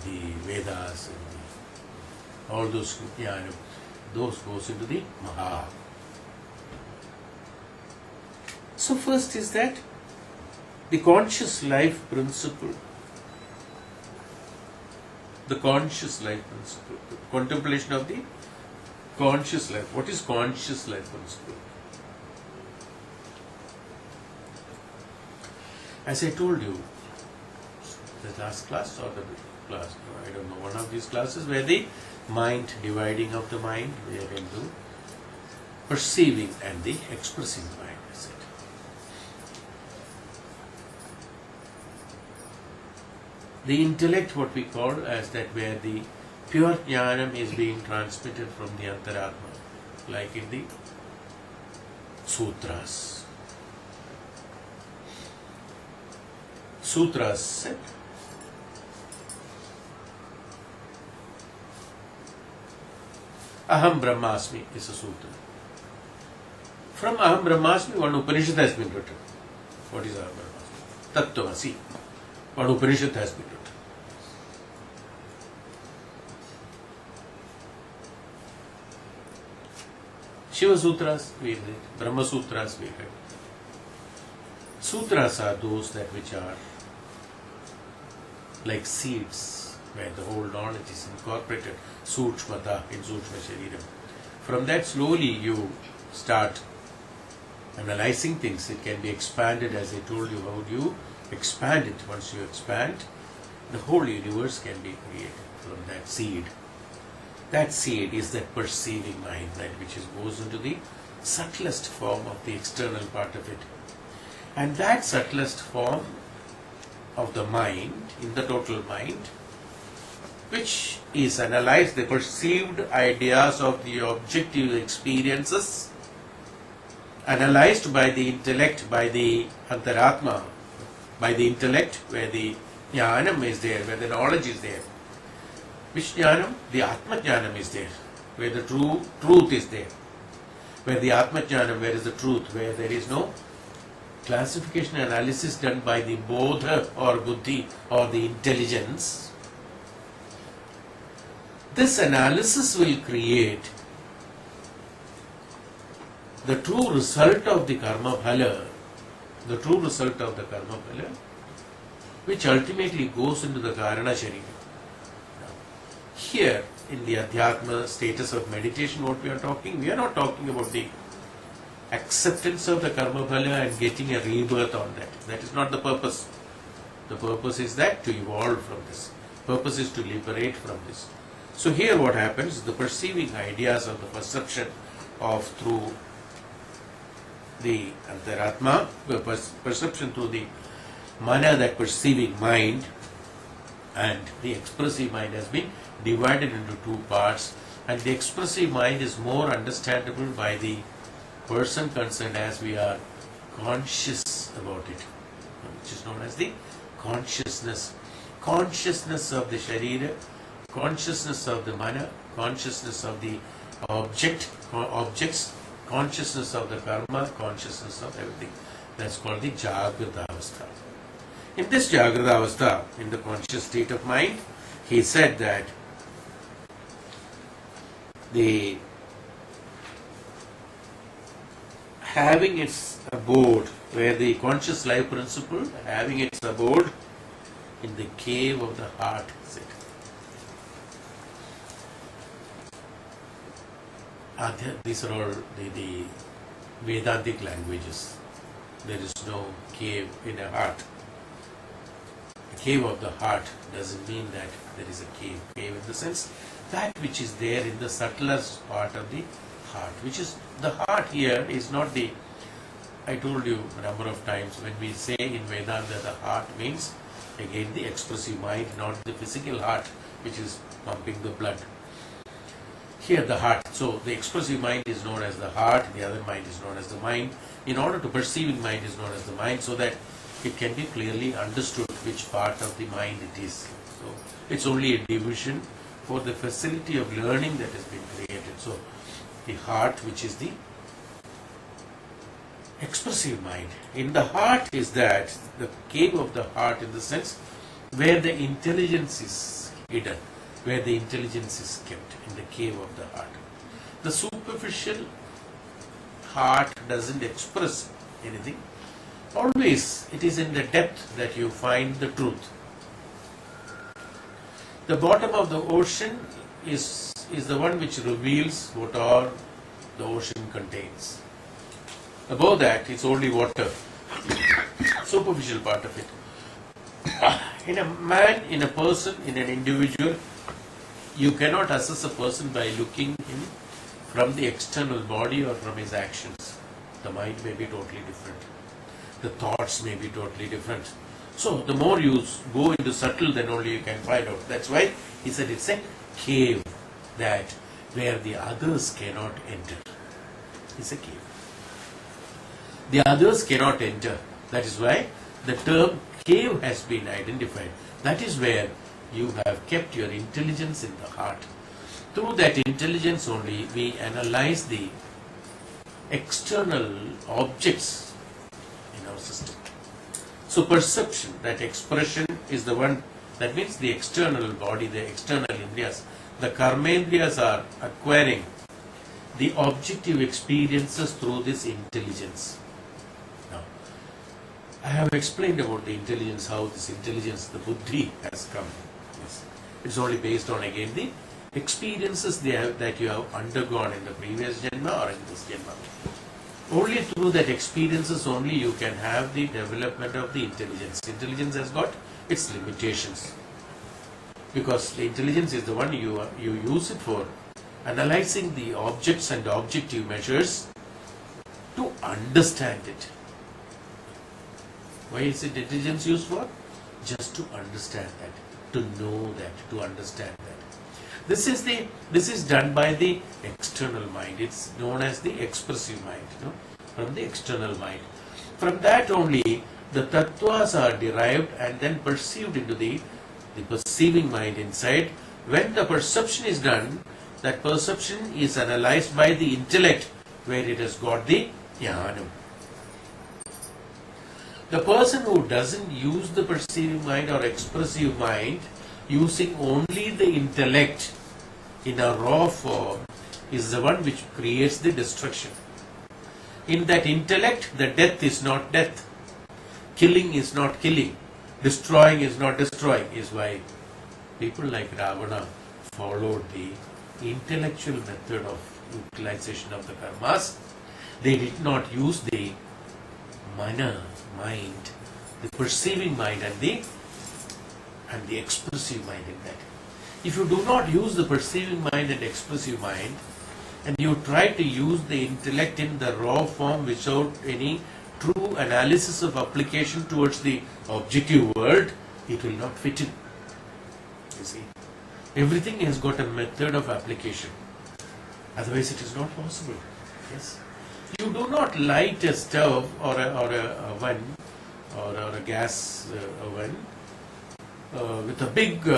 the Vedas and all those jnana, those goes into the Maha. So first is that the conscious life principle, the conscious life principle, the contemplation of the conscious life. What is conscious life principle? As I told you, the last class or the class, I don't know, one of these classes where the mind, dividing of the mind, we are into perceiving and the expressing mind, is it? The intellect, what we call as that, where the pure jnanam is being transmitted from the antaratma, like in the sutras. Sutras said, Aham Brahmasmi is a sutra. From Aham Brahmasmi, one Upanishad has been written. What is Aham Brahmasmi? Tattvasi. One Upanishad has been written. Shiva Sutras we read, Brahma Sutras we read. Sutras are those that which are like seeds, where the whole knowledge is incorporated, Sukshmata in Sukshma Shariram. From that slowly you start analyzing things. It can be expanded, as I told you. How do you expand it? Once you expand, the whole universe can be created from that seed. That seed is that perceiving mind, that which goes into the subtlest form of the external part of it. And that subtlest form of the mind, in the total mind, which is analyzed, the perceived ideas of the objective experiences, analyzed by the intellect, by the antaratma, by the intellect, where the jnanam is there, where the knowledge is there. Which jnanam? The Atma jnanam is there, where the true truth is there. Where the Atma jnanam, where is the truth, where there is no classification analysis done by the bodha or buddhi or the intelligence. This analysis will create the true result of the karma phala, the true result of the karma phala, which ultimately goes into the karana sharira. Here, in the Adhyatma status of meditation, what we are not talking about the acceptance of the karma phala and getting a rebirth on that. That is not the purpose. The purpose is that to evolve from this. Purpose is to liberate from this. So here what happens, the perceiving ideas of the perception of through the antaratma, perception through the mana, that perceiving mind, and the expressive mind has been divided into two parts, and the expressive mind is more understandable by the person concerned as we are conscious about it, which is known as the consciousness. Consciousness of the sharira, consciousness of the mana, consciousness of the objects, consciousness of the karma, consciousness of everything. That's called the Jagrata Avastha. In this Jagrata Avastha, in the conscious state of mind, he said that the having its abode, where the conscious life principle having its abode in the cave of the heart, is it? These are all the Vedantic languages. There is no cave in a heart. The cave of the heart doesn't mean that there is a cave. Cave in the sense that which is there in the subtlest part of the heart, which is the heart here is not the, I told you a number of times when we say in Vedanta the heart means again the expressive mind, not the physical heart which is pumping the blood. Here the heart, so the expressive mind is known as the heart, the other mind is known as the mind. In order to perceiving mind is known as the mind, so that it can be clearly understood which part of the mind it is. So it's only a division for the facility of learning that has been created. So the heart, which is the expressive mind. In the heart is that the cave of the heart, in the sense where the intelligence is hidden, where the intelligence is kept in the cave of the heart. The superficial heart doesn't express anything. Always it is in the depth that you find the truth. The bottom of the ocean is the one which reveals what all the ocean contains. Above that, it's only water, superficial part of it. In a man, in a person, in an individual, you cannot assess a person by looking him from the external body or from his actions. The mind may be totally different. The thoughts may be totally different. So, the more you go into subtle, then only you can find out. That's why he said it's a cave that where the others cannot enter. It's a cave. The others cannot enter. That is why the term cave has been identified. That is where you have kept your intelligence in the heart. Through that intelligence only we analyze the external objects in our system. So perception, that expression is the one, that means the external body, the external indriyas. The karmendriyas are acquiring the objective experiences through this intelligence. Now, I have explained about the intelligence, how this intelligence, the buddhi, has come. Yes. It's only based on again the experiences that you have undergone in the previous janma or in this janma. Only through that experiences only you can have the development of the intelligence. Intelligence has got its limitations, because the intelligence is the one you use it for analyzing the objects and objective measures to understand it. Why is it intelligence used for? Just to understand that, to know that, to understand that. This is done by the external mind. It's known as the expressive mind, from the external mind. From that only the tattvas are derived and then perceived into the perceiving mind inside. When the perception is done, that perception is analyzed by the intellect, where it has got the jnanam. The person who doesn't use the perceiving mind or expressive mind, using only the intellect in a raw form, is the one which creates the destruction. In that intellect, the death is not death, killing is not killing, destroying is not destroying. Is why people like Ravana followed the intellectual method of utilization of the karmas. They did not use the mana, mind, the perceiving mind and the expressive mind in that. If you do not use the perceiving mind and expressive mind, and you try to use the intellect in the raw form without any true analysis of application towards the objective world, it will not fit in. You see, everything has got a method of application. Otherwise, it is not possible. Yes, you do not light a stove or a oven or a gas oven with a big,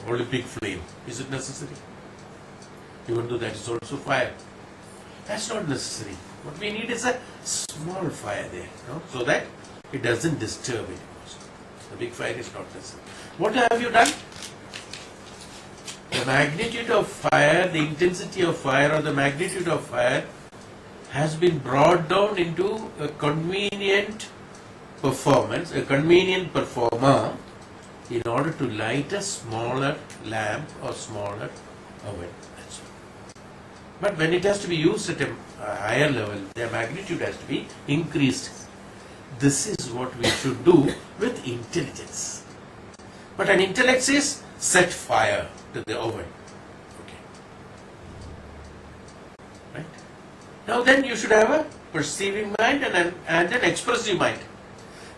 Olympic flame. Is it necessary? Even though that is also fire. That's not necessary. What we need is a small fire there, so that it doesn't disturb it. The big fire is not necessary. What have you done? The magnitude of fire, the intensity of fire or the magnitude of fire has been brought down into a convenient performance, a convenient performer, in order to light a smaller lamp or smaller oven. That's all. But when it has to be used at a higher level, the magnitude has to be increased. This is what we should do with intelligence. But an intellect says, set fire to the oven. Okay. Right? Now then you should have a perceiving mind and an expressive mind.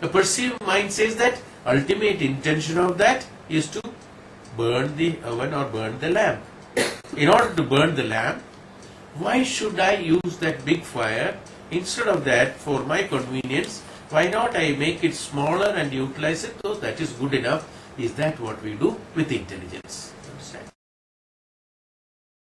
The perceiving mind says that ultimate intention of that is to burn the oven or burn the lamp. In order to burn the lamp, why should I use that big fire? Instead of that, for my convenience, why not I make it smaller and utilize it? So that is good enough. Is that what we do with intelligence?